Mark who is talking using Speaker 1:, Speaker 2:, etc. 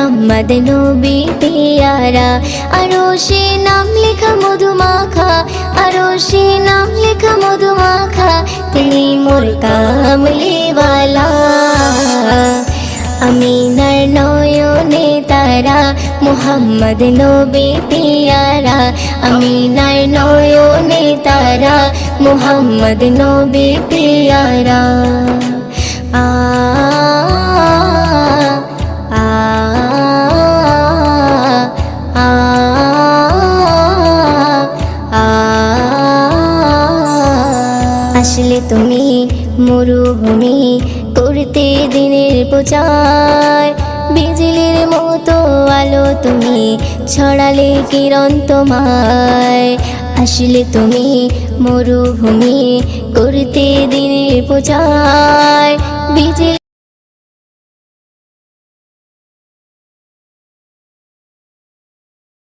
Speaker 1: মুহাম্মদ নবী পিয়ারা। আরশে নাম লেখা মধুমাখা, আরশে নাম লেখা মধুমাখা, তিনি মোর কামলিওয়ালা। আমিনার নয়নে তারা, মুহাম্মদ নবী পিয়ারা। আমিনার নয়নে তারা, মুহাম্মদ নবী পিয়ারা। আ আ আ আ আসলে তুমি মরুভূমি করতে দিনের প্রচার, বিজলির মতো আলো তুমি ছড়ালে কিরণ তোমায়। আসলে তুমি মরুভূমি করতে দিনের প্রচার, বিজলি